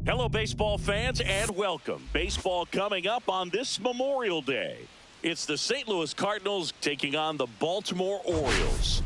Hello, baseball fans, and welcome. Baseball coming up on this Memorial Day. It's the St. Louis Cardinals taking on the Baltimore Orioles.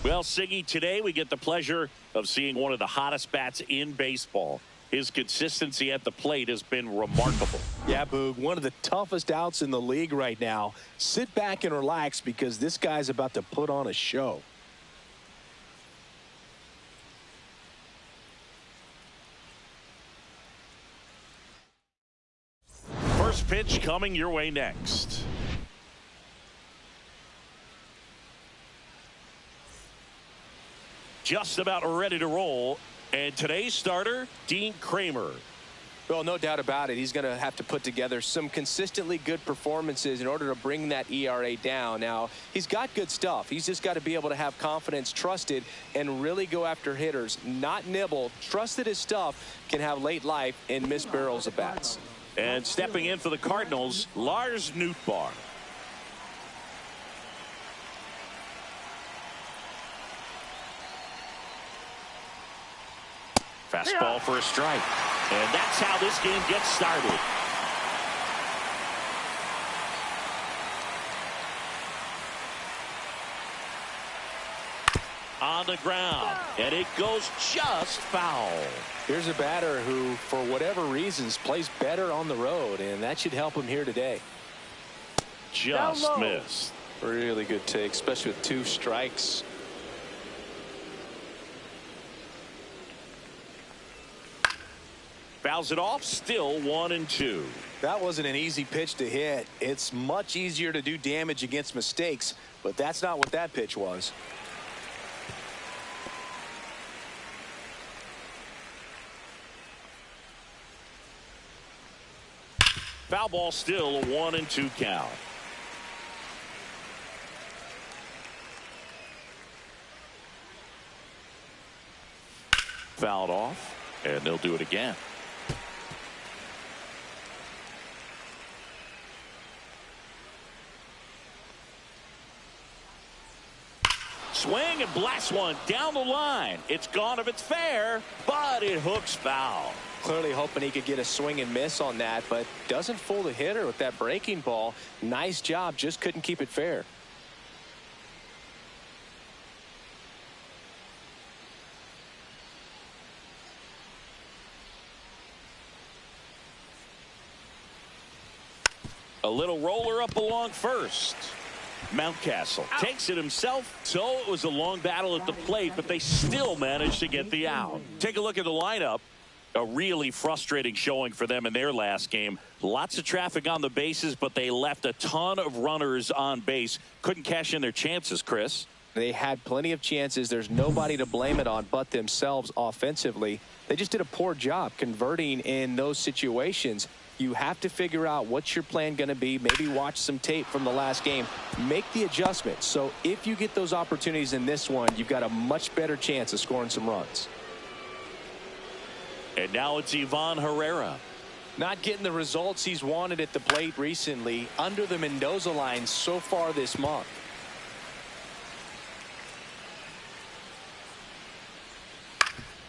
Well, Siggy, today we get the pleasure of seeing one of the hottest bats in baseball. His consistency at the plate has been remarkable. Yeah, Boog, one of the toughest outs in the league right now. Sit back and relax because this guy's about to put on a show. First pitch coming your way next. Just about ready to roll. And today's starter, Dean Kramer. Well, no doubt about it. He's going to have to put together some consistently good performances in order to bring that ERA down. Now, he's got good stuff. He's just got to be able to have confidence, trust it, and really go after hitters. Not nibble. Trust that his stuff can have late life and miss barrels of bats. And stepping in for the Cardinals, Lars Nootbaar. Fastball for a strike. And that's how this game gets started. On the ground. And it goes just foul. Here's a batter who, for whatever reasons, plays better on the road, and that should help him here today. Just missed. Really good take, especially with 2 strikes. Fouls it off, still 1-2. That wasn't an easy pitch to hit. It's much easier to do damage against mistakes, but that's not what that pitch was. Foul ball, still a 1-2 count. Fouled off, and they'll do it again. Swing and blast one down the line. It's gone if it's fair, but it hooks foul. Clearly hoping he could get a swing and miss on that, but doesn't fool the hitter with that breaking ball. Nice job, just couldn't keep it fair. A little roller up along first. Mountcastle takes it himself, so it was a long battle at the plate, but they still managed to get the out. Take a look at the lineup. A really frustrating showing for them in their last game. Lots of traffic on the bases, but they left a ton of runners on base. Couldn't cash in their chances, Chris. They had plenty of chances. There's nobody to blame it on but themselves offensively. They just did a poor job converting in those situations. You have to figure out what's your plan going to be. Maybe watch some tape from the last game. Make the adjustment. So if you get those opportunities in this one, you've got a much better chance of scoring some runs. And now it's Ivan Herrera. Not getting the results he's wanted at the plate recently under the Mendoza line so far this month.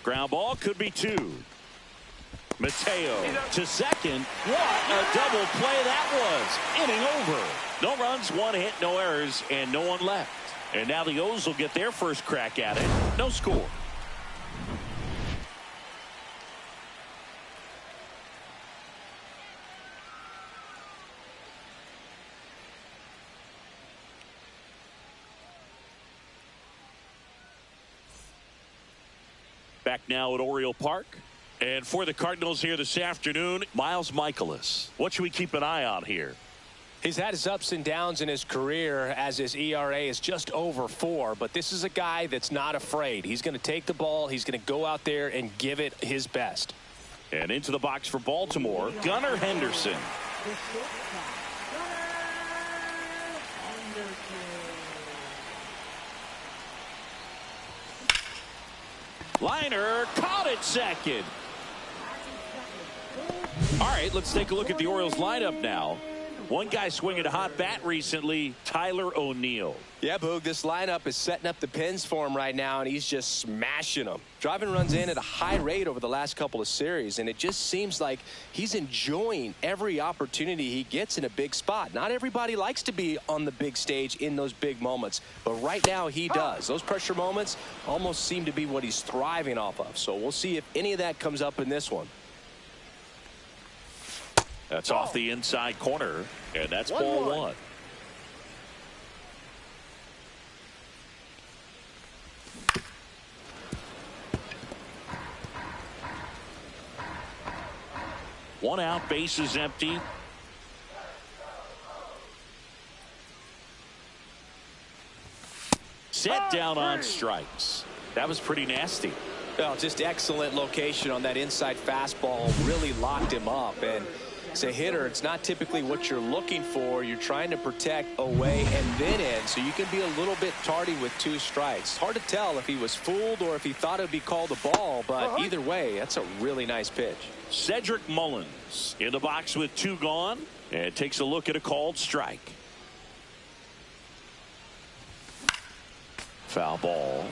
Ground ball could be 2. Mateo to second. What a double play that was. Inning over. No runs, 1 hit, no errors, and no one left. And now the O's will get their first crack at it. No score. Back now at Oriole Park. And for the Cardinals here this afternoon, Miles Michaelis. What should we keep an eye on here? He's had his ups and downs in his career as his ERA is just over 4. But this is a guy that's not afraid. He's going to take the ball. He's going to go out there and give it his best. And into the box for Baltimore, Gunnar Henderson. Liner caught it second. All right, let's take a look at the Orioles lineup now. One guy swinging a hot bat recently, Tyler O'Neill. Yeah, Boog, this lineup is setting up the pins for him right now, and he's just smashing them. Driving runs in at a high rate over the last couple of series, and it just seems like he's enjoying every opportunity he gets in a big spot. Not everybody likes to be on the big stage in those big moments, but right now he does. Those pressure moments almost seem to be what he's thriving off of, so we'll see if any of that comes up in this one. That's off the inside corner, and that's ball 1. One out, base is empty. Set down on strikes. That was pretty nasty. Well, just excellent location on that inside fastball. Really locked him up. And as a hitter, it's not typically what you're looking for. You're trying to protect away and then in, so you can be a little bit tardy with 2 strikes. Hard to tell if he was fooled or if he thought it would be called a ball, but either way, that's a really nice pitch. Cedric Mullins in the box with 2 gone, and takes a look at a called strike. Foul ball.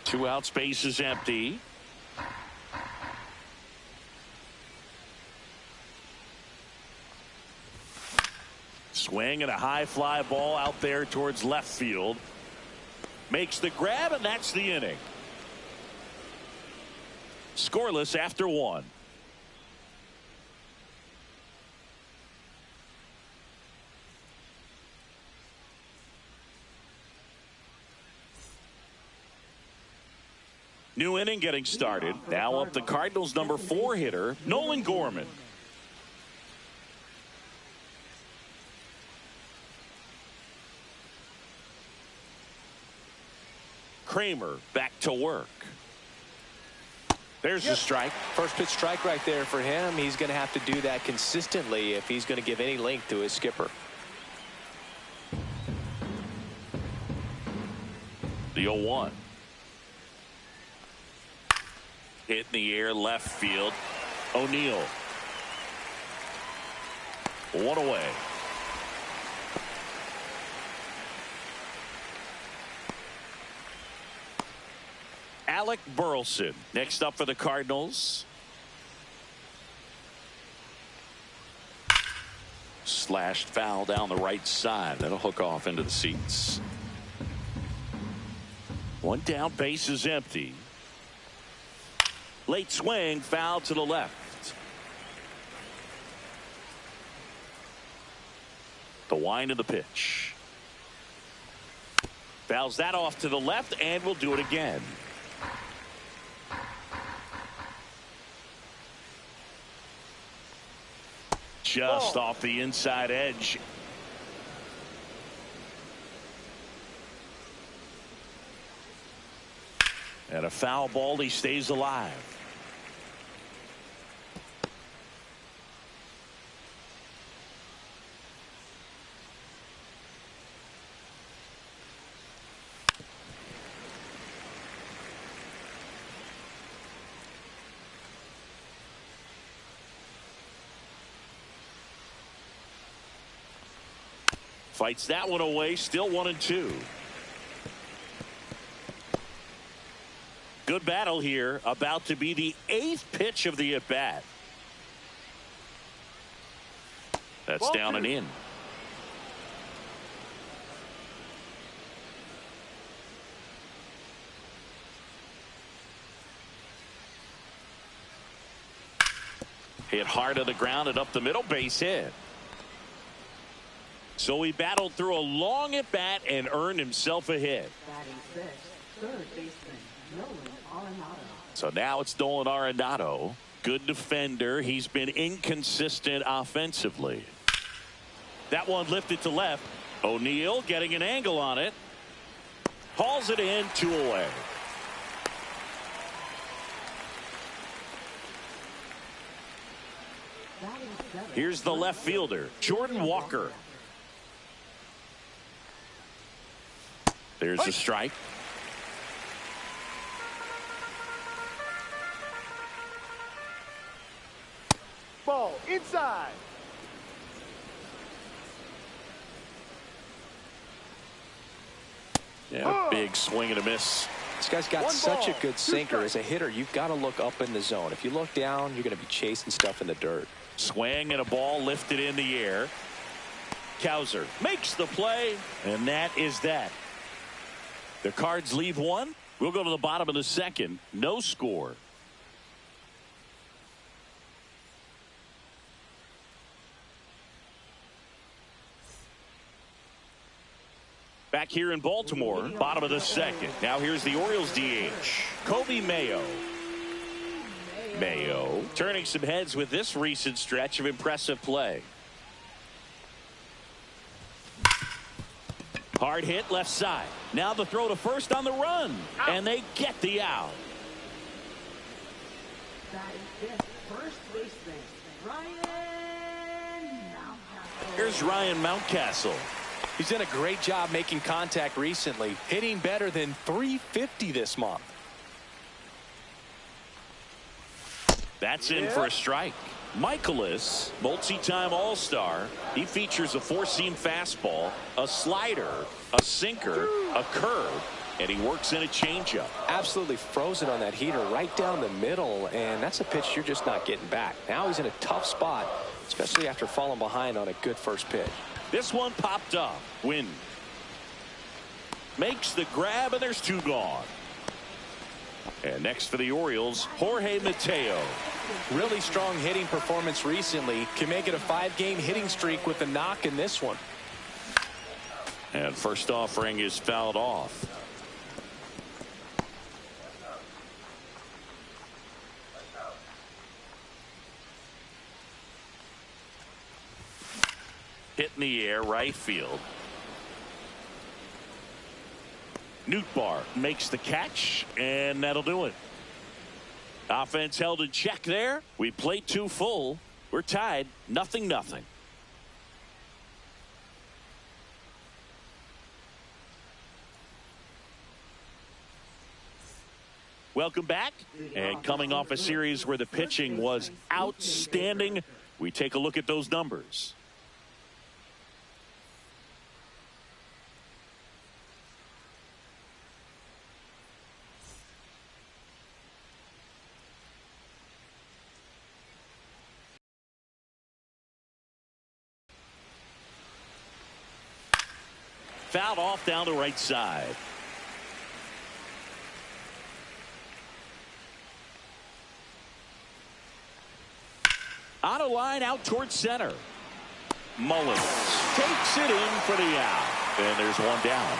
2 outs, base is empty. Swing and a high fly ball out there towards left field. Makes the grab, and that's the inning. Scoreless after 1. New inning getting started. Now up the Cardinals' number 4 hitter, Nolan Gorman. Kramer back to work. There's the strike. First pitch strike right there for him. He's going to have to do that consistently if he's going to give any length to his skipper. The 0-1. Hit in the air, left field. O'Neill. 1 away. Alec Burleson next up for the Cardinals. Slashed foul down the right side. That'll hook off into the seats. 1 down, base is empty. Late swing, foul to the left. The wind of the pitch. Fouls that off to the left, and will do it again. Just off the inside edge. And a foul ball. He stays alive. Fights that one away. Still 1-2. Good battle here. About to be the 8th pitch of the at bat. That's down and in. Hit hard on the ground and up the middle. Base hit. So he battled through a long at bat and earned himself a hit. So now it's Nolan Arenado. Good defender. He's been inconsistent offensively. That one lifted to left. O'Neill getting an angle on it. Hauls it in, 2 away. Here's the left fielder, Jordan Walker. There's a strike. Ball inside. Yeah, big swing and a miss. This guy's got such a good sinker. As a hitter, you've got to look up in the zone. If you look down, you're going to be chasing stuff in the dirt. Swing and a ball lifted in the air. Cowser makes the play, and that is that. The Cards leave one. We'll go to the bottom of the second. No score. Back here in Baltimore, bottom of the second. Now here's the Orioles DH, Kobe Mayo. Mayo turning some heads with this recent stretch of impressive play. Hard hit left side. Now the throw to first on the run. And they get the out. Here's Ryan Mountcastle. He's done a great job making contact recently, hitting better than .350 this month. That's in for a strike. Michaelis, multi-time All-Star. He features a 4-seam fastball, a slider, a sinker, a curve, and he works in a changeup. Absolutely frozen on that heater right down the middle, and that's a pitch you're just not getting back. Now he's in a tough spot, especially after falling behind on a good first pitch. This one popped up. Win. Makes the grab, and there's 2 gone. And next for the Orioles, Jorge Mateo. Really strong hitting performance recently. Can make it a 5-game hitting streak with a knock in this one. And first offering is fouled off. Hit in the air, right field. Nootbaar makes the catch, and that'll do it. Offense held in check there. We played 2 full. We're tied, 0-0. Welcome back. And coming off a series where the pitching was outstanding, we take a look at those numbers. Fouled off down the right side. On a line out towards center. Mullins takes it in for the out. And there's 1 down.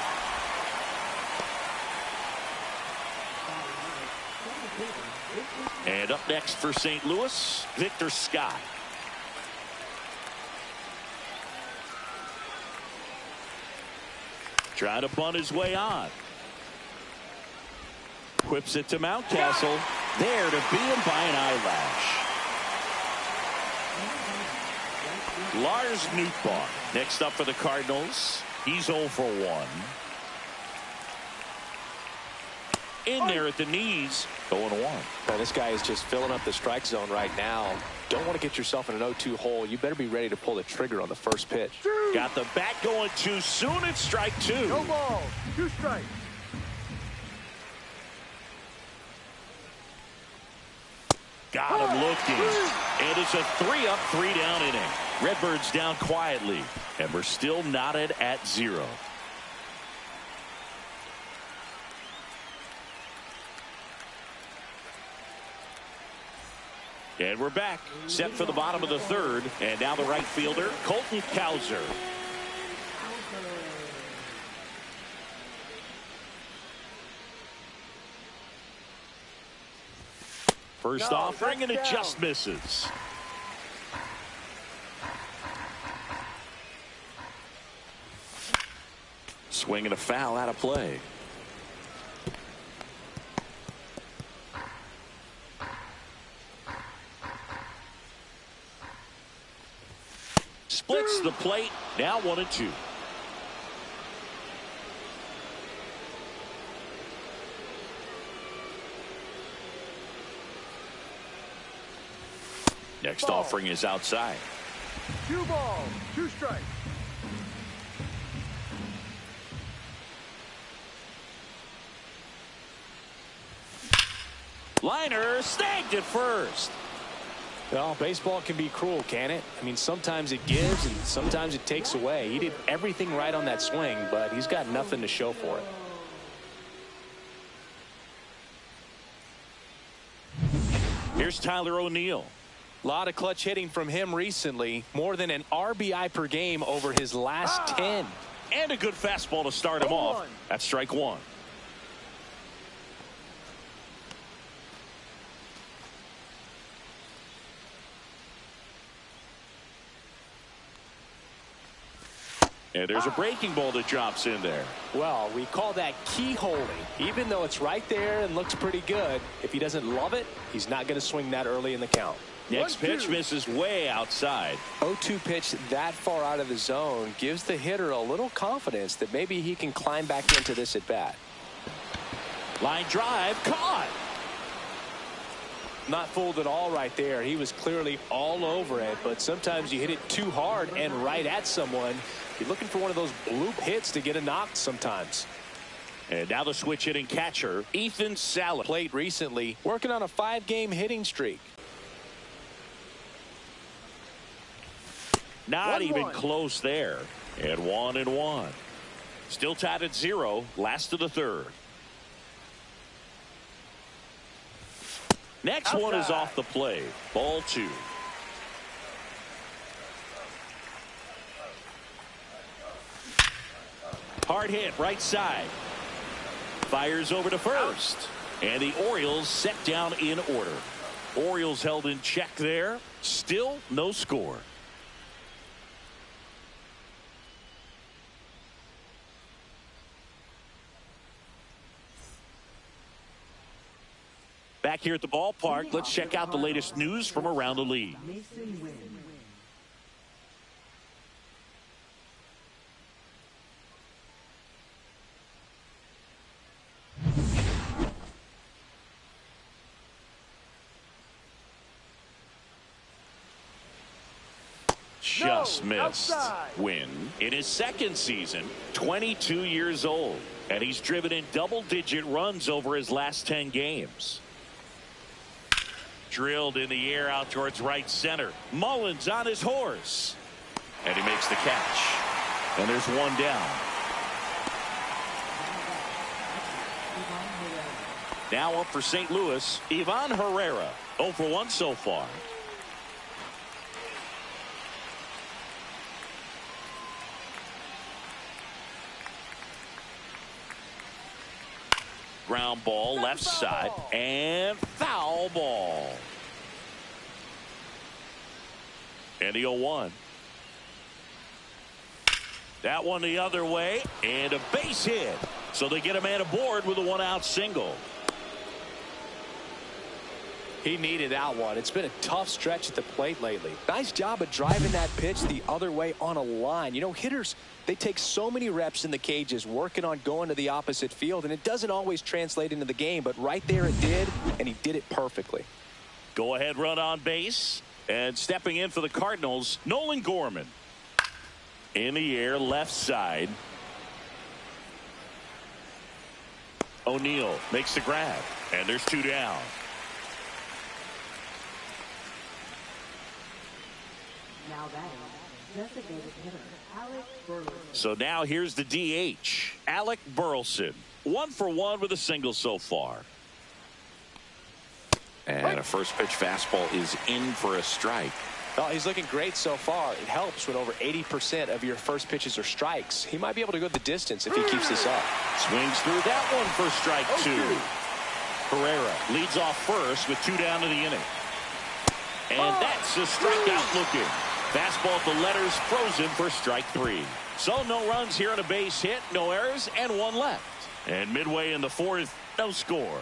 And up next for St. Louis, Victor Scott. Trying to bunt his way on. Whips it to Mountcastle. There to beat him by an eyelash. Lars Nootbaar next up for the Cardinals. He's 0 for 1. In there at the knees, 0-1. Well, this guy is just filling up the strike zone right now. Don't want to get yourself in an 0-2 hole. You better be ready to pull the trigger on the first pitch. Got the bat going too soon. It's strike 2. No ball. 2 strikes. Got him looking. And it's a 3-up, 3-down inning. Redbirds down quietly. And we're still knotted at 0. And we're back. Set for the bottom of the 3rd. And now the right fielder, Colton Cowser. First offering, and it just misses. Swing and a foul out of play. Splits the plate. Now 1-2. Next offering is outside. 2 balls. 2 strikes. Liner snagged at first. Well, baseball can be cruel, can it? I mean, sometimes it gives and sometimes it takes away. He did everything right on that swing, but he's got nothing to show for it. Here's Tyler O'Neill. A lot of clutch hitting from him recently. More than an RBI per game over his last 10. And a good fastball to start him off. That's strike 1. And there's a breaking ball that drops in there. Well, we call that keyholing. Even though it's right there and looks pretty good, if he doesn't love it, he's not going to swing that early in the count. Next pitch misses way outside. 0-2 pitch that far out of the zone gives the hitter a little confidence that maybe he can climb back into this at bat. Line drive caught. Not fooled at all right there. He was clearly all over it, but sometimes you hit it too hard and right at someone. You're looking for one of those bloop hits to get a knock sometimes. And now the switch hitting catcher, Ethan Salas. Played recently, working on a 5-game hitting streak. Not even close there. And 1-1. Still tied at 0. Last of the 3rd. Next one is off the plate. Ball 2. Hard hit right side. Fires over to first. And the Orioles set down in order. Orioles held in check there. Still no score. Back here at the ballpark, let's check out the latest news from around the league. Just missed. Win in his 2nd season, 22 years old, and he's driven in double-digit runs over his last 10 games. Drilled in the air out towards right center. Mullins on his horse. And he makes the catch. And there's one down. Now up for St. Louis, Ivan Herrera. 0 for 1 so far. Ground ball left side and foul ball. And the 0-1. That one the other way and a base hit. So they get a man aboard with a 1-out single. He needed that one. It's been a tough stretch at the plate lately. Nice job of driving that pitch the other way on a line. You know, hitters, they take so many reps in the cages working on going to the opposite field, and it doesn't always translate into the game, but right there it did, and he did it perfectly. Go ahead run on base, and stepping in for the Cardinals, Nolan Gorman. In the air, left side. O'Neill makes the grab, and there's 2 down. Now batting, designated hitter, Alec Burleson. So now here's the DH, Alec Burleson. 1 for 1 with a single so far. And a first pitch fastball is in for a strike. Oh, he's looking great so far. It helps when over 80% of your first pitches are strikes. He might be able to go the distance if he keeps this up. Swings through that one for strike 2. Herrera leads off first with 2 down to the inning. And that's a strikeout looking. Fastball at the letters, frozen for strike 3. So no runs here on a base hit, no errors, and 1 left. And midway in the 4th, no score.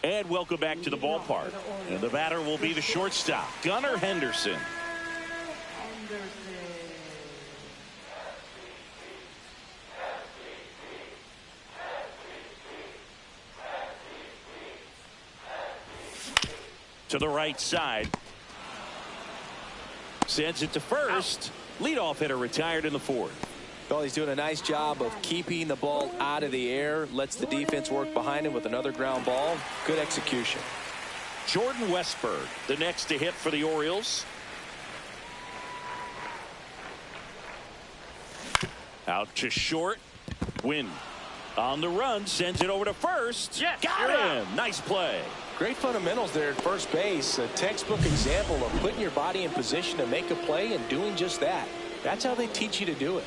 And welcome back to the ballpark. And the batter will be the shortstop, Gunnar Henderson. To the right side. Sends it to first. Leadoff hitter retired in the 4th. Well, he's doing a nice job of keeping the ball out of the air. Lets the defense work behind him with another ground ball. Good execution. Jordan Westberg, the next to hit for the Orioles. Out to short. Win. On the run, sends it over to first. Yes, got him. out. Nice play. Great fundamentals there at first base. A textbook example of putting your body in position to make a play and doing just that. That's how they teach you to do it.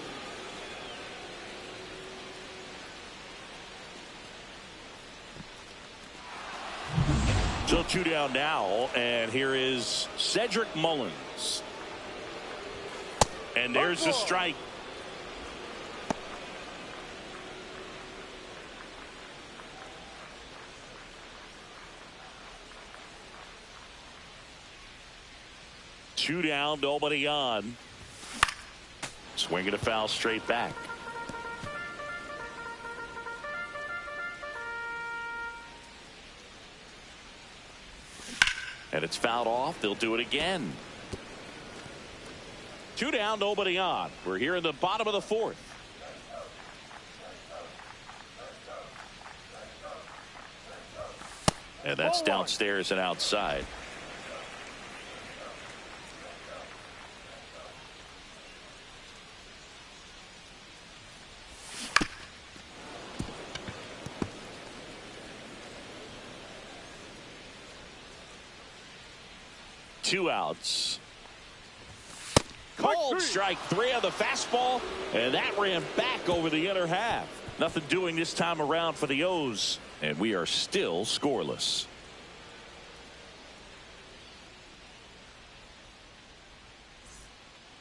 So 2 down now, and here is Cedric Mullins. And there's a strike. Two down, nobody on. Swinging a foul straight back. And it's fouled off. They'll do it again. 2 down, nobody on. We're here in the bottom of the 4th. And that's downstairs and outside. Two outs. Called strike 3 on the fastball, and that ran back over the inner half. Nothing doing this time around for the O's, and we are still scoreless.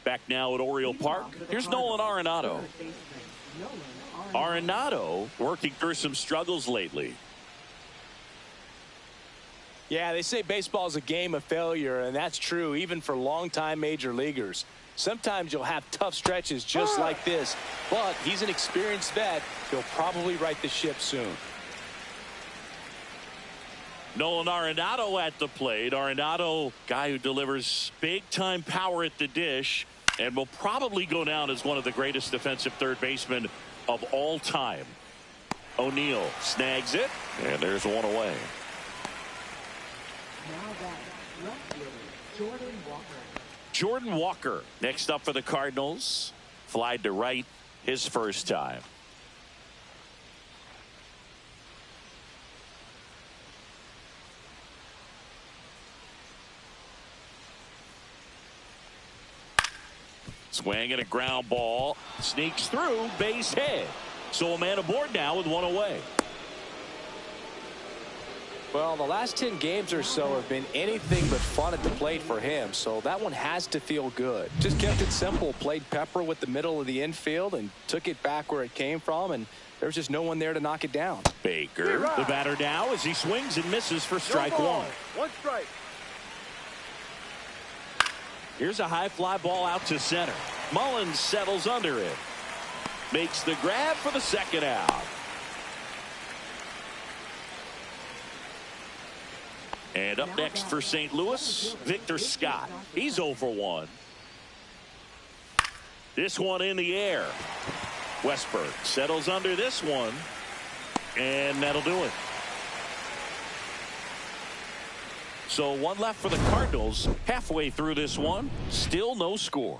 Back now at Oriole Park. Here's Nolan Arenado. Arenado working through some struggles lately. Yeah, they say baseball is a game of failure, and that's true even for longtime major leaguers. Sometimes you'll have tough stretches just like this, but he's an experienced vet. He'll probably right the ship soon. Nolan Arenado at the plate. Arenado, guy who delivers big-time power at the dish and will probably go down as one of the greatest defensive third basemen of all time. O'Neill snags it, and there's one away. Jordan Walker next up for the Cardinals. Flied to right his first time. Swing and a ground ball. Sneaks through, base hit. So a man aboard now with one away. Well, the last 10 games or so have been anything but fun at the plate for him, so that one has to feel good. Just kept it simple, played pepper with the middle of the infield and took it back where it came from, and there's just no one there to knock it down. Baker, the batter now, as he swings and misses for strike one. One strike. Here's a high fly ball out to center. Mullins settles under it. Makes the grab for the second out. And up next for St. Louis, Victor Scott. He's 0 for 1. This one in the air. Westberg settles under this one. And that'll do it. So one left for the Cardinals. Halfway through this one, still no score.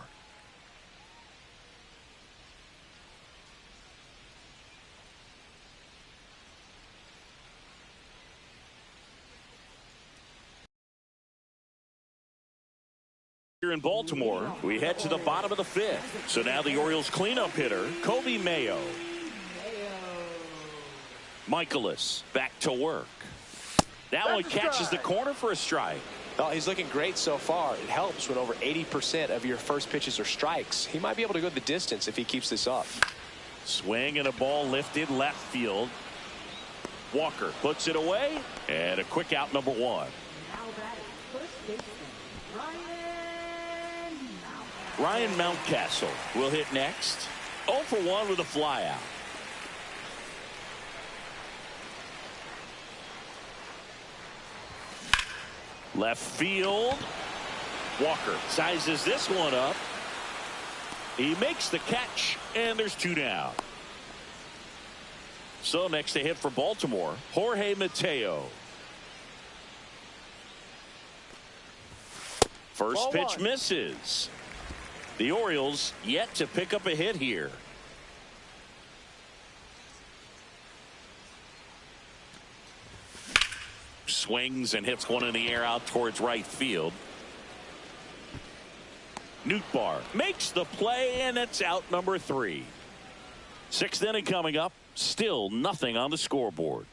Here in Baltimore, we head to the bottom of the 5th. So now the Orioles cleanup hitter, Kobe Mayo. Michaelis back to work. That one catches the corner for a strike. Well, he's looking great so far. It helps when over 80% of your first pitches are strikes. He might be able to go the distance if he keeps this up. Swing and a ball lifted left field. Walker puts it away, and a quick out, number 1. Now batting first baseman, Ryan Mountcastle will hit next. 0 for 1 with a fly out. Left field. Walker sizes this one up. He makes the catch, and there's 2 down. So next to hit for Baltimore, Jorge Mateo. First pitch misses. The Orioles yet to pick up a hit here. Swings and hits one in the air out towards right field. Nootbaar makes the play, and it's out, number 3. 6th inning coming up. Still nothing on the scoreboard.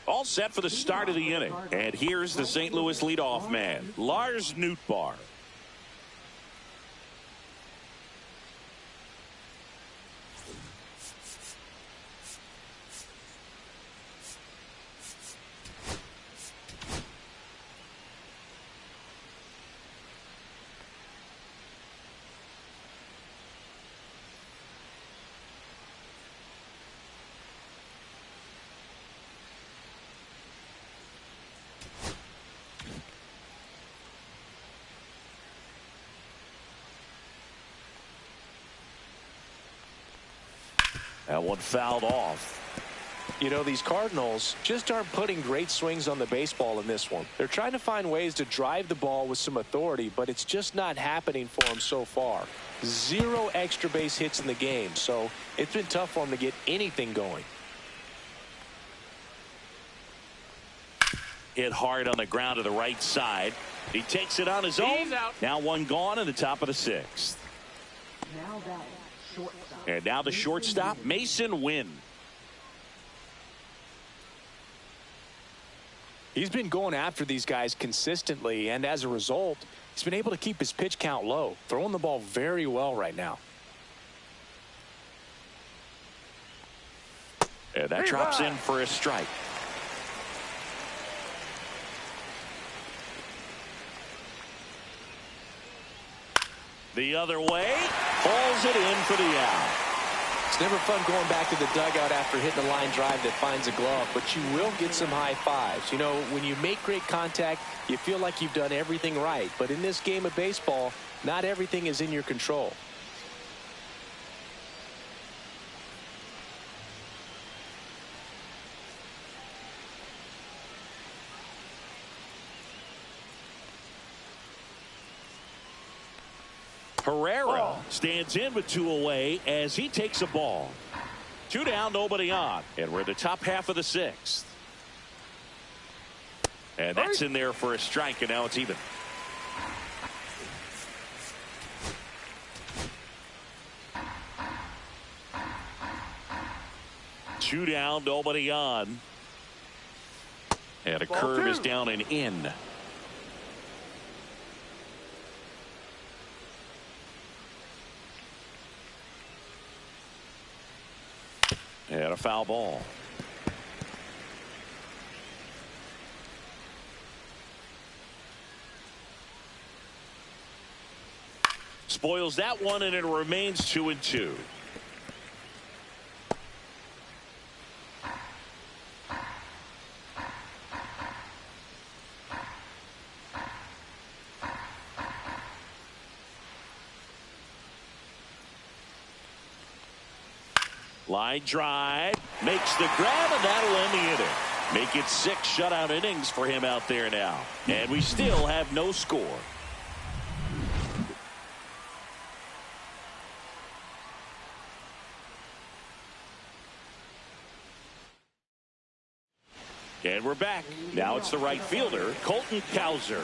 All set for the start of the inning. And here's the St. Louis leadoff man, Lars Nootbaar. That one fouled off. You know, these Cardinals just aren't putting great swings on the baseball in this one. They're trying to find ways to drive the ball with some authority, but it's just not happening for them so far. 0 extra base hits in the game, so it's been tough for them to get anything going. Hit hard on the ground to the right side. He takes it on his own. Now one gone in the top of the 6th. now batting shortstop. And now the shortstop, Mason Wynn. He's been going after these guys consistently, and as a result, he's been able to keep his pitch count low, throwing the ball very well right now. And that drops in for a strike. The other way, hauls it in for the out. It's never fun going back to the dugout after hitting a line drive that finds a glove, but you will get some high fives. You know, when you make great contact, you feel like you've done everything right. But in this game of baseball, not everything is in your control. Herrera stands in with 2 away as he takes a ball. 2 down, nobody on. And we're in the top half of the 6th. And that's in there for a strike, and now it's even. 2 down, nobody on. And a Ball curve 2. is down and in. And a foul ball. Spoils that one, and it remains 2-2. Line drive, makes the grab, and that'll end the inning. Make it 6 shutout innings for him out there now. And we still have no score. And we're back. Now it's the right fielder, Colton Cowser.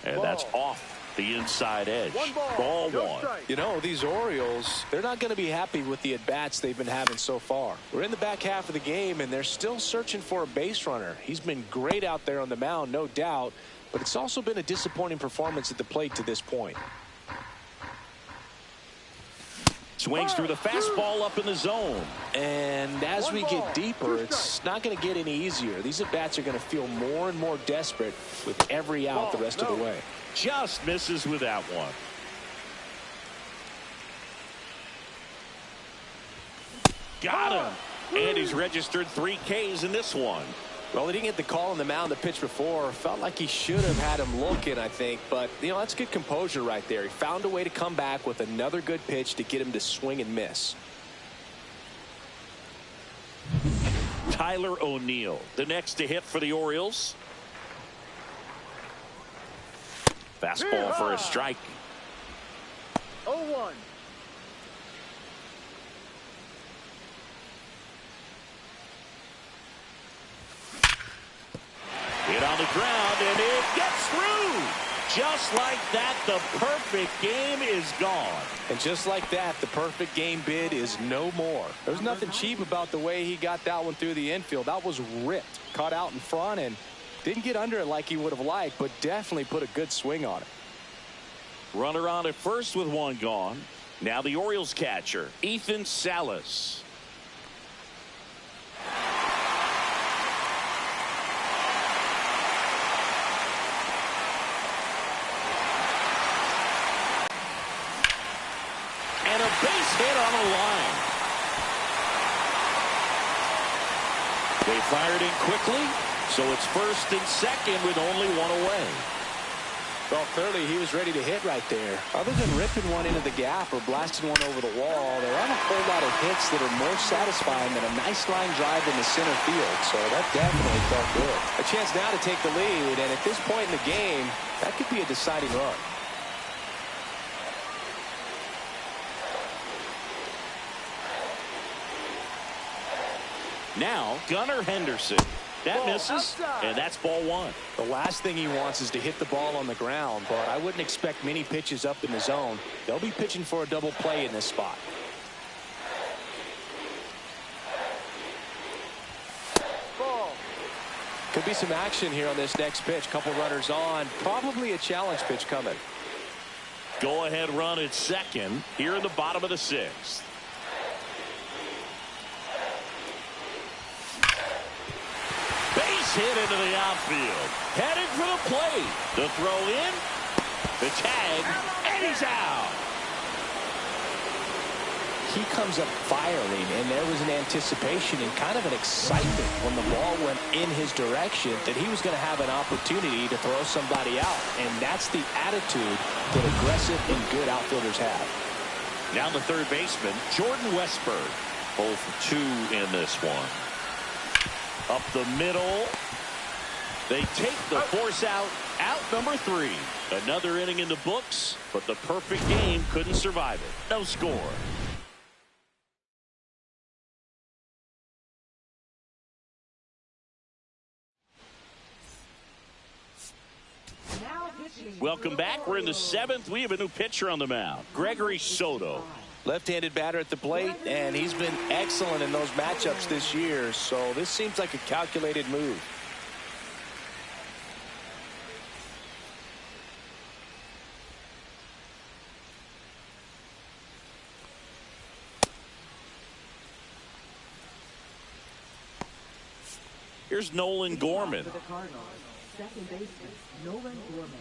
And that's off the inside edge. Ball one. You know, these Orioles, they're not going to be happy with the at-bats they've been having so far. We're in the back half of the game, and they're still searching for a base runner. He's been great out there on the mound, no doubt, but it's also been a disappointing performance at the plate to this point. Swings through the fastball up in the zone. And as we get deeper, it's not going to get any easier. These at-bats are going to feel more and more desperate with every out the rest of the way. Just misses with that one. Got him. And he's registered 3 Ks in this one. Well, he didn't get the call on the mound the pitch before. Felt like he should have had him looking, I think. But, you know, that's good composure right there. He found a way to come back with another good pitch to get him to swing and miss. Tyler O'Neill, the next to hit for the Orioles. Fastball for a strike. 0-1. Hit on the ground, and it gets through. Just like that, the perfect game is gone. And just like that, the perfect game bid is no more. There's nothing cheap about the way he got that one through the infield. That was ripped, caught out in front, and didn't get under it like he would have liked, but definitely put a good swing on it. Runner on at first with 1 gone. Now the Orioles catcher, Ethan Salas. And a base hit on the line. They fired in quickly, so it's first and second with only 1 away. Well, clearly he was ready to hit right there. Other than ripping one into the gap or blasting one over the wall, there aren't a whole lot of hits that are more satisfying than a nice line drive in the center field. So that definitely felt good. A chance now to take the lead, and at this point in the game, that could be a deciding run. Now, Gunnar Henderson. That misses, and that's ball 1. The last thing he wants is to hit the ball on the ground, but I wouldn't expect many pitches up in the zone. They'll be pitching for a double play in this spot. Ball. Could be some action here on this next pitch. Couple runners on. Probably a challenge pitch coming. Go-ahead run at second here in the bottom of the 6th. Base hit into the outfield. Headed for the plate. The throw in, the tag, and he's out. He comes up firing, and there was an anticipation and kind of an excitement when the ball went in his direction that he was going to have an opportunity to throw somebody out. And that's the attitude that aggressive and good outfielders have. Now the third baseman, Jordan Westburg. 0 for 2 in this one. Up the middle. They take the force out number 3. Another inning in the books, but the perfect game couldn't survive it. No score. Now pitching Welcome back. We're in the 7th. We have a new pitcher on the mound, Gregory Soto. Left-handed batter at the plate, and he's been excellent in those matchups this year, so this seems like a calculated move. Here's Nolan Gorman. For the Cardinals, second baseman, Nolan Gorman.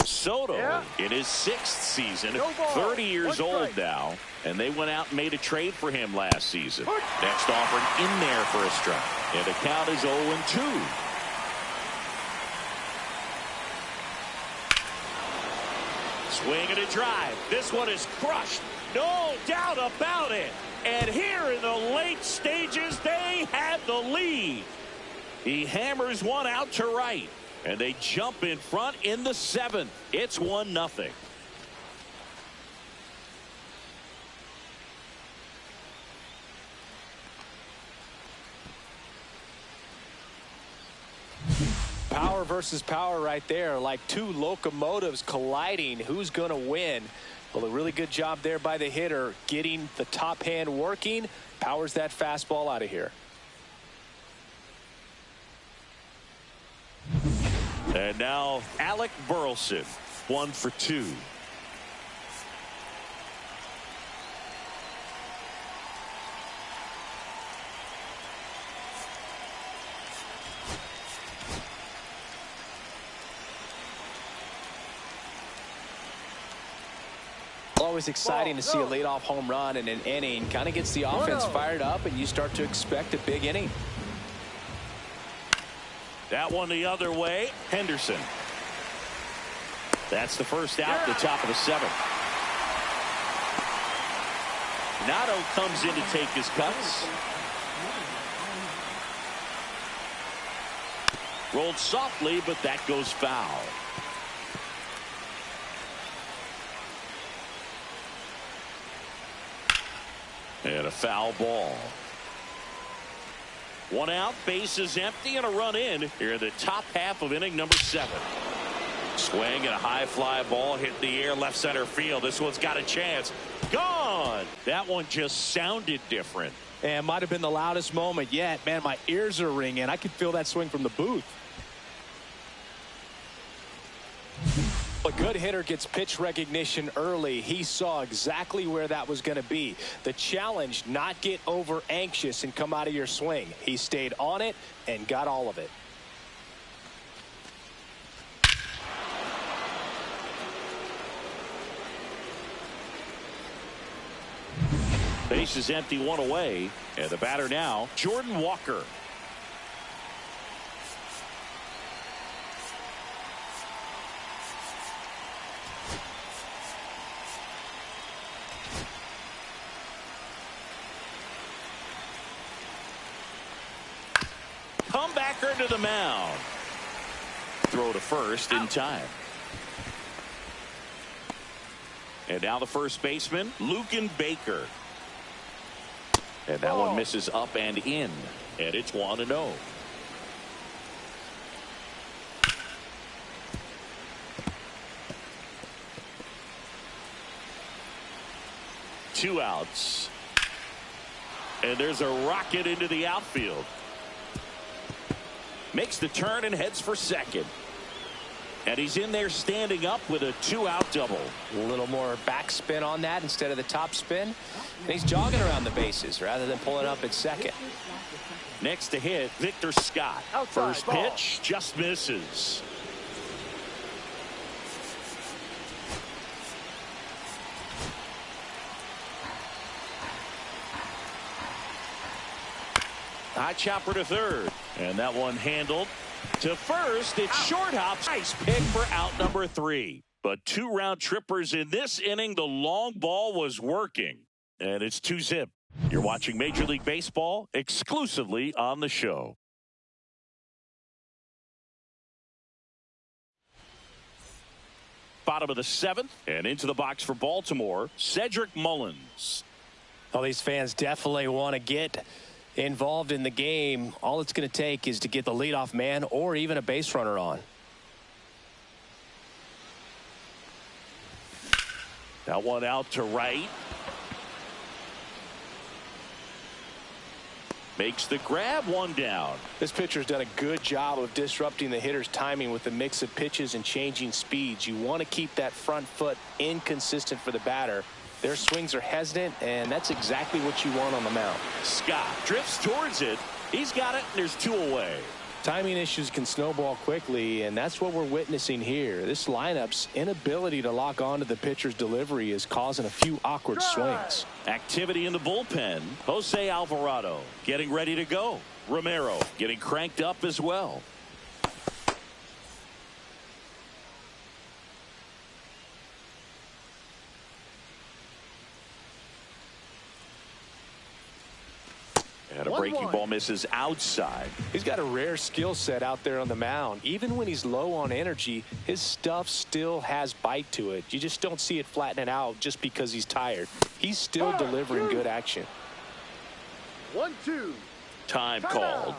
Soto in his 6th season, 30 years old now, and they went out and made a trade for him last season. Next offering in there for a strike, and the count is 0-2. Swing and a drive. This one is crushed. No doubt about it. And here in the late stages, they have the lead. He hammers one out to right, and they jump in front in the 7th. It's 1-0. Power versus power right there, like two locomotives colliding. Who's going to win? Well, a really good job there by the hitter, getting the top hand working, powers that fastball out of here. And now Alec Burleson, 1 for 2. Always exciting to see a leadoff home run in an inning. Kind of gets the offense fired up, and you start to expect a big inning. That one the other way. Henderson. That's the first out, the top of the 7th. Nato comes in to take his cuts. Rolled softly, but that goes foul. And a foul ball. One out, base is empty, and a run in here in the top half of inning number 7. Swing and a high fly ball hit the air left center field. This one's got a chance. Gone. That one just sounded different. And might have been the loudest moment yet. Man, my ears are ringing. I could feel that swing from the booth. A good hitter gets pitch recognition early. He saw exactly where that was going to be. The challenge, not get over anxious and come out of your swing. He stayed on it and got all of it. Base is empty, one away, and the batter now, Jordan Walker. Comebacker to the mound. Throw to first in time. And now the first baseman, Lucan Baker. And that one misses up and in. And it's 1-0. Two outs. And there's a rocket into the outfield. Makes the turn and heads for second. And he's in there standing up with a 2-out double. A little more backspin on that instead of the top spin. And he's jogging around the bases rather than pulling up at second. Next to hit, Victor Scott. First pitch just misses. High chopper to third. And that one handled to first. It's short hop. Nice pick for out number 3. But 2 round trippers in this inning. The long ball was working. And it's 2-zip. You're watching Major League Baseball exclusively on the show. Bottom of the 7th. And into the box for Baltimore, Cedric Mullins. Well, these fans definitely want to get involved in the game. All it's going to take is to get the leadoff man or even a base runner on. That one out to right. Makes the grab, one down. This pitcher's done a good job of disrupting the hitter's timing with a mix of pitches and changing speeds. You want to keep that front foot inconsistent for the batter. Their swings are hesitant, and that's exactly what you want on the mound. Scott drifts towards it. He's got it, and there's 2 away. Timing issues can snowball quickly, and that's what we're witnessing here. This lineup's inability to lock onto the pitcher's delivery is causing a few awkward swings. Activity in the bullpen. Jose Alvarado getting ready to go. Romero getting cranked up as well. And a breaking ball misses outside. He's got a rare skill set out there on the mound. Even when he's low on energy, his stuff still has bite to it. You just don't see it flattening out just because he's tired. He's still delivering good action. 1-2. Time called.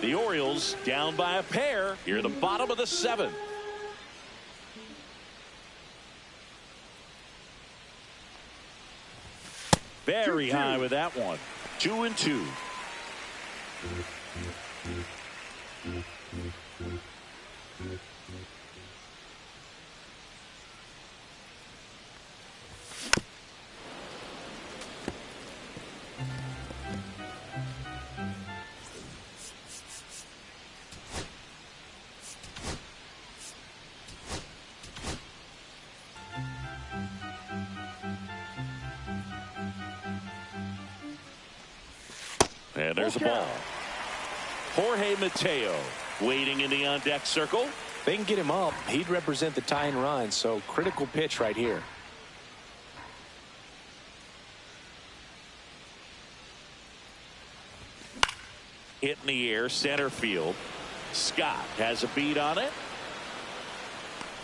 The Orioles down by a pair here at the bottom of the 7th. Very high with that one. 2-2. And there's a ball. Jorge Mateo waiting in the on-deck circle. They can get him up. He'd represent the tying run, so critical pitch right here. Hit in the air, center field. Scott has a beat on it.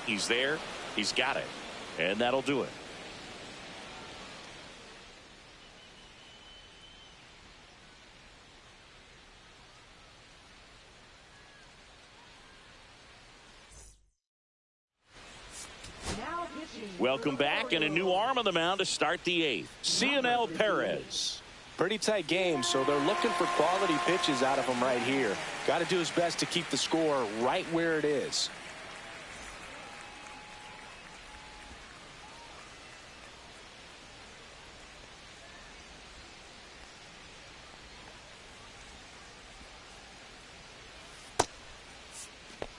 He's there. He's got it. And that'll do it. Welcome back, and a new arm on the mound to start the 8th. CNL Perez. Pretty tight game, so they're looking for quality pitches out of him right here. Got to do his best to keep the score right where it is.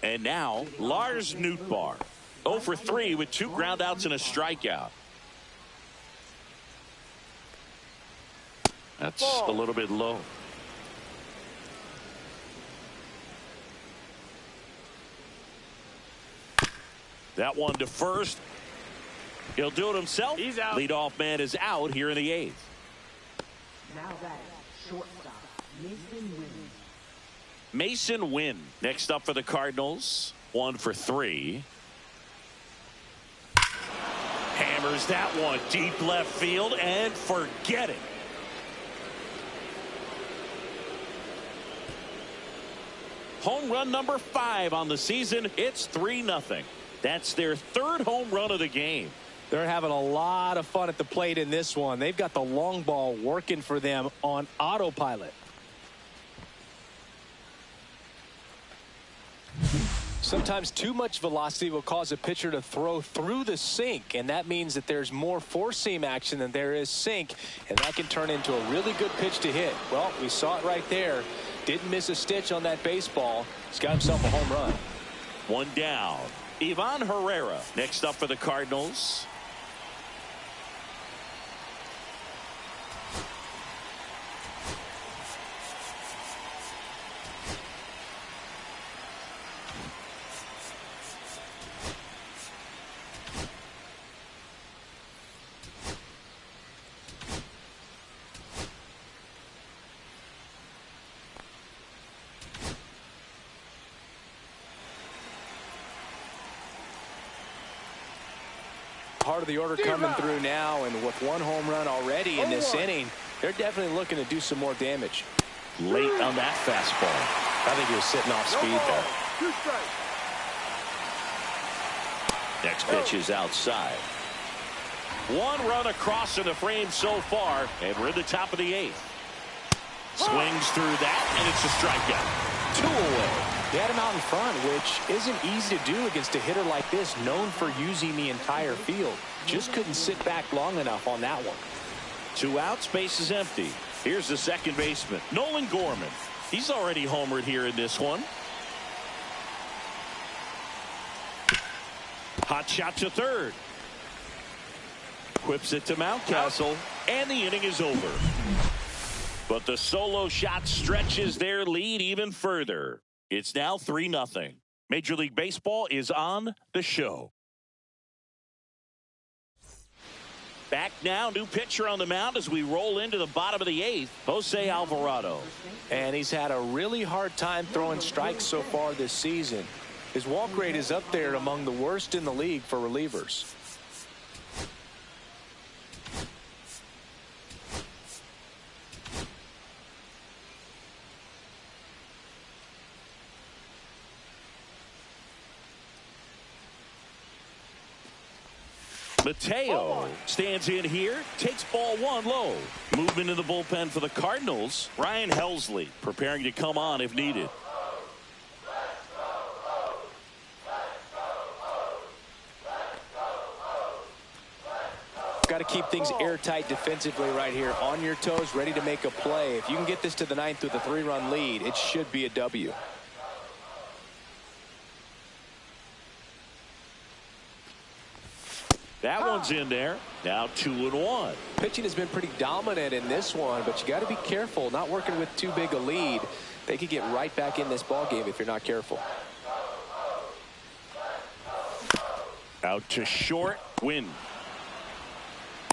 And now, Lars Nootbaar. 0 for 3 with 2 groundouts and a strikeout. That's a little bit low. That one to first. He'll do it himself. He's out. Leadoff man is out here in the 8th. Now that shortstop, Mason Wynn. Mason Wynn next up for the Cardinals. 1 for 3. Hammers that one deep left field and forget it. Home run number 5 on the season. It's 3-0. That's their 3rd home run of the game. They're having a lot of fun at the plate in this one. They've got the long ball working for them on autopilot. Sometimes too much velocity will cause a pitcher to throw through the sink, and that means that there's more four-seam action than there is sink, and that can turn into a really good pitch to hit. Well, we saw it right there. Didn't miss a stitch on that baseball. He's got himself a home run. 1 down. Ivan Herrera next up for the Cardinals. Part of the order coming through now, and with 1 home run already in this inning, they're definitely looking to do some more damage. Late on that fastball. I think he was sitting off speed there. Next pitch is outside. One run across in the frame so far, and we're in the top of the 8th. Swings through that, and it's a strikeout. 2 away. He had him out in front, which isn't easy to do against a hitter like this, known for using the entire field. Just couldn't sit back long enough on that one. 2 outs, base is empty. Here's the second baseman, Nolan Gorman. He's already homered here in this one. Hot shot to third. Whips it to Mountcastle, and the inning is over. But the solo shot stretches their lead even further. It's now 3-0. Major League Baseball is on the show. Back now, new pitcher on the mound as we roll into the bottom of the 8th, Jose Alvarado. And he's had a really hard time throwing strikes so far this season. His walk rate is up there among the worst in the league for relievers. Mateo stands in here, takes ball 1 low. Movement in the bullpen for the Cardinals. Ryan Helsley preparing to come on if needed. Got to keep things airtight defensively right here. On your toes, ready to make a play. If you can get this to the 9th with a 3-run lead, it should be a W. That one's in there. Now 2-1. Pitching has been pretty dominant in this one, but you got to be careful. Not working with too big a lead. They could get right back in this ball game if you're not careful. Out to short, Win.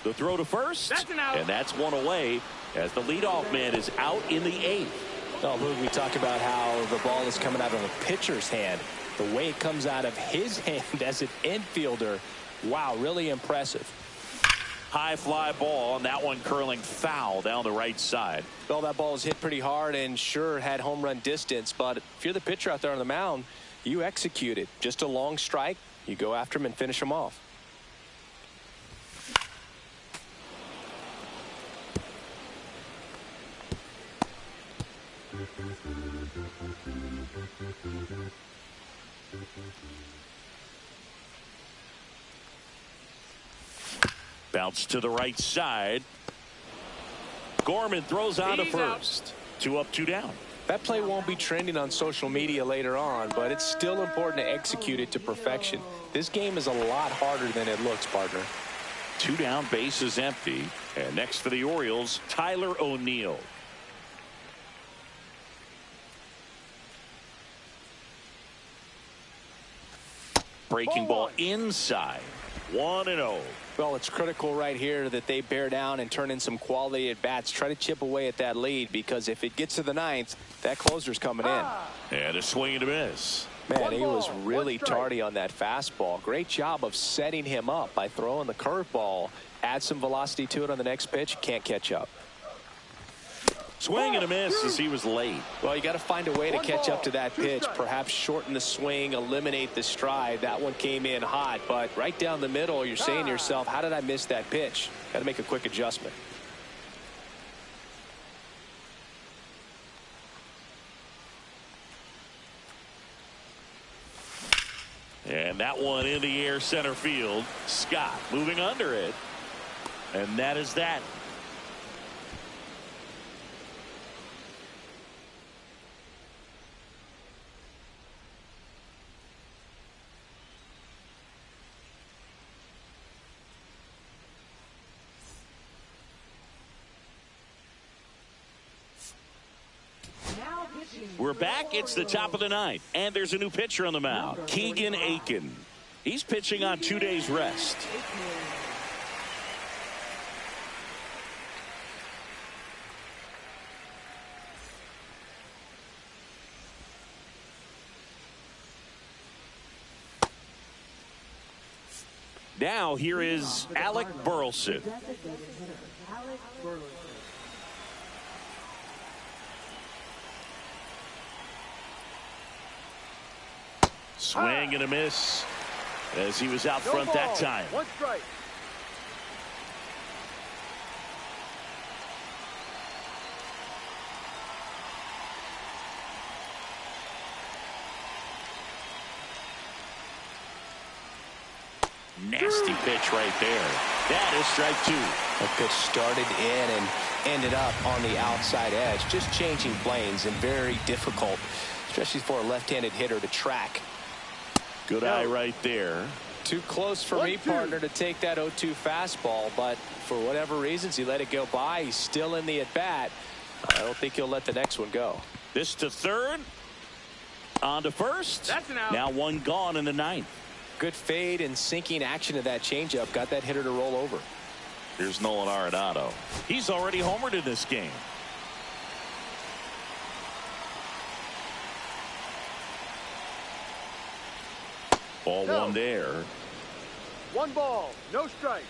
The throw to first, and that's 1 away as the leadoff man is out in the 8th. Oh, Boog, we talk about how the ball is coming out of a pitcher's hand. The way it comes out of his hand as an infielder, wow, really impressive. High fly ball, and that one curling foul down the right side. Well, that ball was hit pretty hard and sure had home run distance, but if you're the pitcher out there on the mound, you execute it. Just a long strike, you go after him and finish him off. Bounce to the right side. Gorman throws on to first. 2 up, 2 down. That play won't be trending on social media later on, but it's still important to execute it to perfection. This game is a lot harder than it looks, partner. 2 down, base is empty. And next for the Orioles, Tyler O'Neill. Breaking ball inside. 1-0. Well, it's critical right here that they bear down and turn in some quality at bats. Try to chip away at that lead, because if it gets to the 9th, that closer's coming in. And a swing and a miss. Man, he was really tardy on that fastball. Great job of setting him up by throwing the curveball. Add some velocity to it on the next pitch. Can't catch up. Swing and a miss as he was late. Well, you got to find a way to catch up to that pitch. Perhaps shorten the swing, eliminate the stride. That one came in hot, but right down the middle, you're saying to yourself, how did I miss that pitch? Got to make a quick adjustment. And that one in the air center field. Scott moving under it. And that is that. We're back. It's the top of the 9th, and there's a new pitcher on the mound, Keegan Aiken. He's pitching on 2 days rest. Now here is Alec Burleson. Swing and a miss as he was out front that time. 1 strike. Nasty pitch right there. That is strike two. The pitch started in and ended up on the outside edge, just changing planes, and very difficult, especially for a left-handed hitter to track. Good eye right there. Too close for me, partner, to take that 0-2 fastball, but for whatever reasons, he let it go by. He's still in the at-bat. I don't think he'll let the next one go. This to third. On to first. That's an out. Now one gone in the ninth. Good fade and sinking action of that changeup. Got that hitter to roll over. Here's Nolan Arenado. He's already homered in this game. Ball one there. 1 ball, no strike.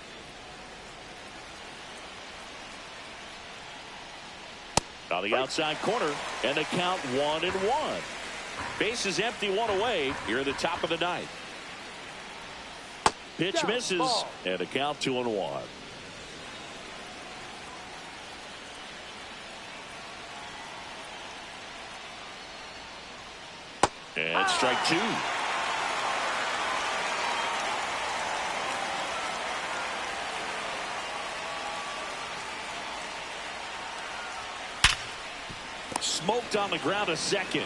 On the outside corner, and the count 1-1. Base is empty, one away here at the top of the ninth. Pitch Down, misses, ball. and the count 2-1. And strike two. Smoked on the ground, a second.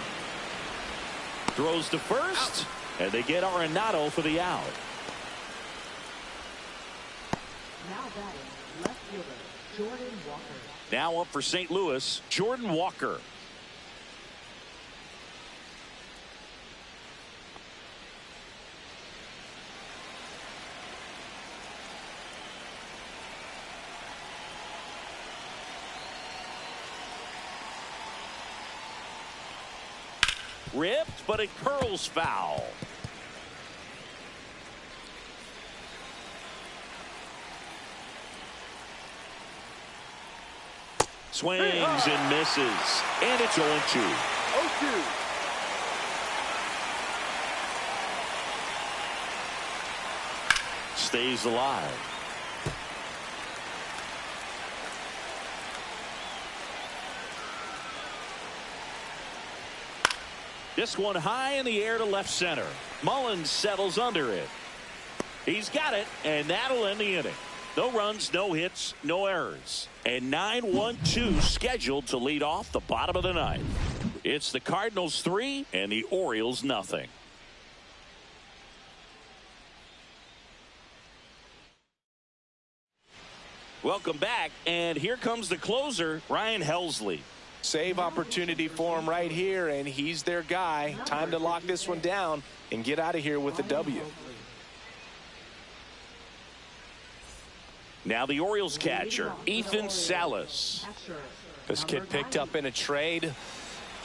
Throws to first, and they get Arenado for the out. Now batting, left fielder, Jordan Walker. Now up for St. Louis, Jordan Walker. Ripped, but it curls foul. Swings and misses, and it's 0-2. 0-2. Stays alive. This one high in the air to left center. Mullins settles under it. He's got it, and that'll end the inning. No runs, no hits, no errors. And 9-1-2 scheduled to lead off the bottom of the ninth. It's the Cardinals 3 and the Orioles nothing. Welcome back, and here comes the closer, Ryan Helsley. Save opportunity for him right here, and he's their guy. Time to lock this one down and get out of here with a W. Now the Orioles catcher, Ethan Salas. This kid picked up in a trade.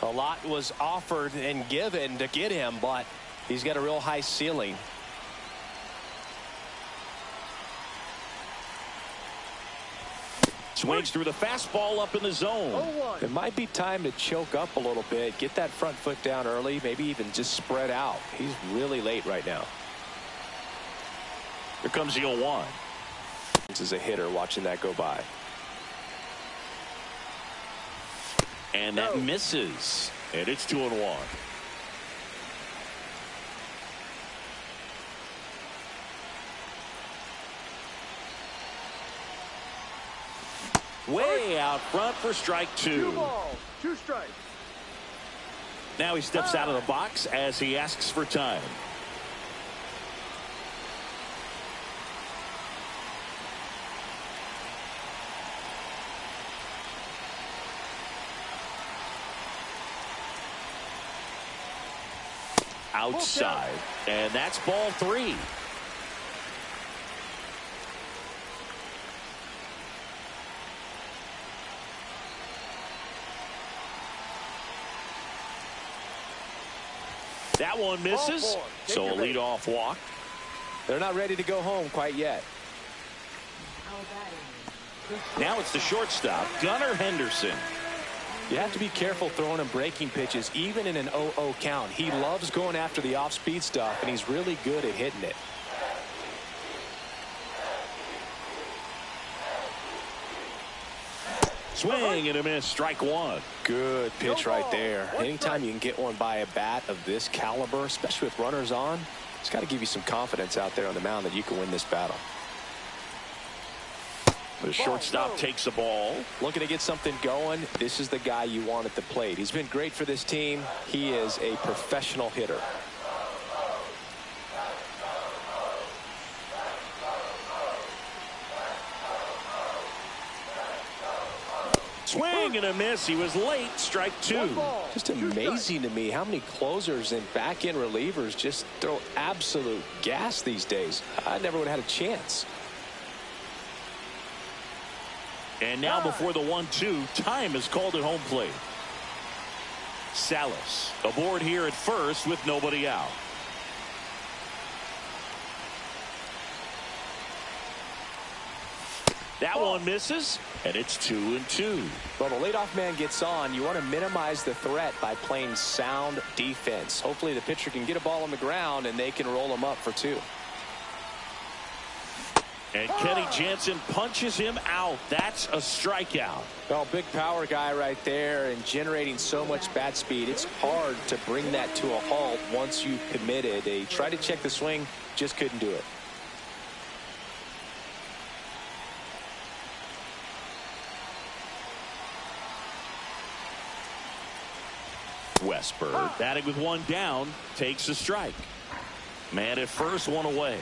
A lot was offered and given to get him, but he's got a real high ceiling. Swings through the fastball up in the zone. 0-1. It might be time to choke up a little bit, get that front foot down early, maybe even just spread out. He's really late right now. Here comes the 0-1. This is a hitter watching that go by. And that misses. And it's 2-1. Way out front for strike 2 two. balls, 2 strikes. Now he steps out of the box as he asks for time. Outside, and that's ball 3. That one misses, so a leadoff walk. They're not ready to go home quite yet. Now it's the shortstop, Gunnar Henderson. You have to be careful throwing him breaking pitches, even in an 0-0 count. He loves going after the off-speed stuff, and he's really good at hitting it. Swing and a miss, strike 1. Good pitch right there. Anytime you can get one by a bat of this caliber, especially with runners on, It's got to give you some confidence out there on the mound that you can win this battle. The shortstop takes the ball. Looking to get something going. This is the guy you want at the plate. He's been great for this team. He is a professional hitter. Swing and a miss. He was late. Strike two. Just amazing to me how many closers and back-end relievers just throw absolute gas these days. I never would have had a chance. And now before the 1-2, time is called at home plate. Salas aboard here at first with nobody out. That one misses, and it's 2-2. Well, the leadoff man gets on. You want to minimize the threat by playing sound defense. Hopefully the pitcher can get a ball on the ground and they can roll him up for two. And Kenny Jansen punches him out. That's a strikeout. Well, big power guy right there and generating so much bat speed. It's hard to bring that to a halt once you've committed. They tried to check the swing, just couldn't do it. Westberg batting with one down, takes a strike. Man at first, one away.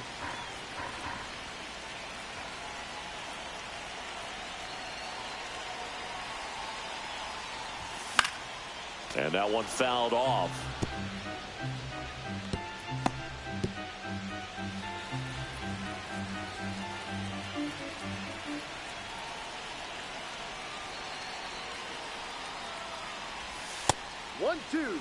And that one fouled off. One, two.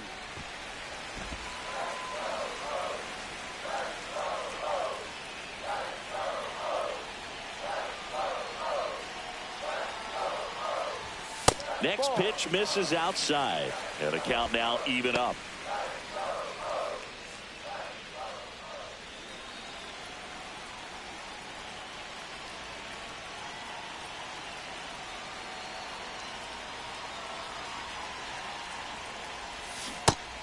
Next pitch misses outside. And the count now even up.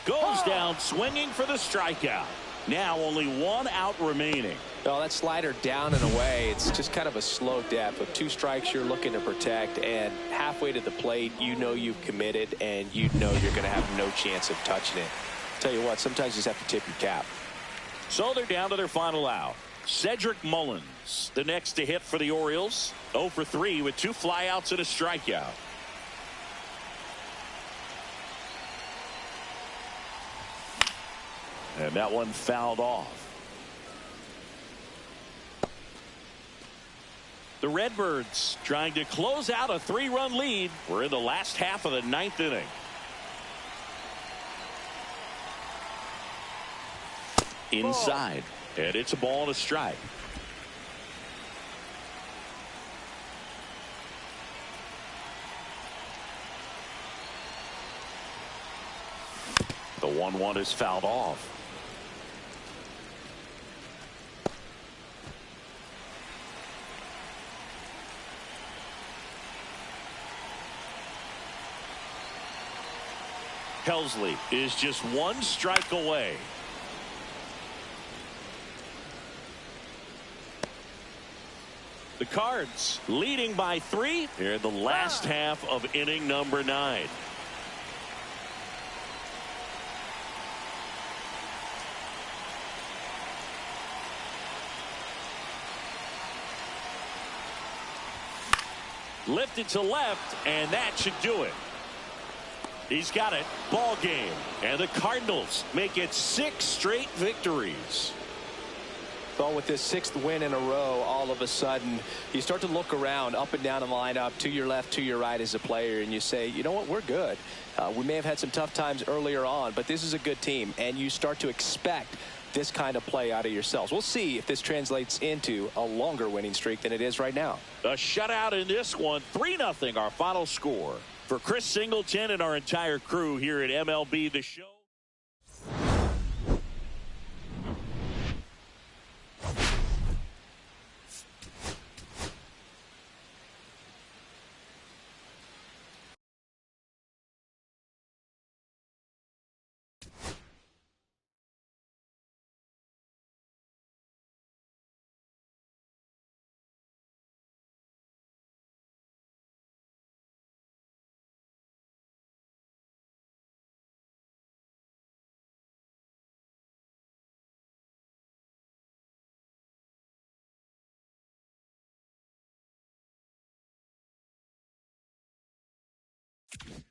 Goes down swinging for the strikeout. Now only one out remaining. Well, that slider down and away, it's just kind of a slow depth. With two strikes you're looking to protect, and halfway to the plate you know you've committed and you know you're going to have no chance of touching it. Tell you what, sometimes you just have to tip your cap. So they're down to their final out. Cedric Mullins, the next to hit for the Orioles. 0 for 3 with 2 flyouts and a strikeout. And that one fouled off. The Redbirds trying to close out a 3-run lead. We're in the last half of the 9th inning. Inside. And it's a ball and a strike. The 1-1 is fouled off. Helsley is just 1 strike away. The Cards leading by 3 here in the last half of inning number 9. Lifted to left, and that should do it. He's got it. Ball game. And the Cardinals make it 6 straight victories. Well, with this 6th win in a row, all of a sudden you start to look around up and down the lineup, to your left, to your right as a player, and you say, you know what, we're good. We may have had some tough times earlier on, but this is a good team, and you start to expect this kind of play out of yourselves. We'll see if this translates into a longer winning streak than it is right now. A shutout in this one, 3-0 our final score. For Chris Singleton and our entire crew here at MLB The Show. fielder.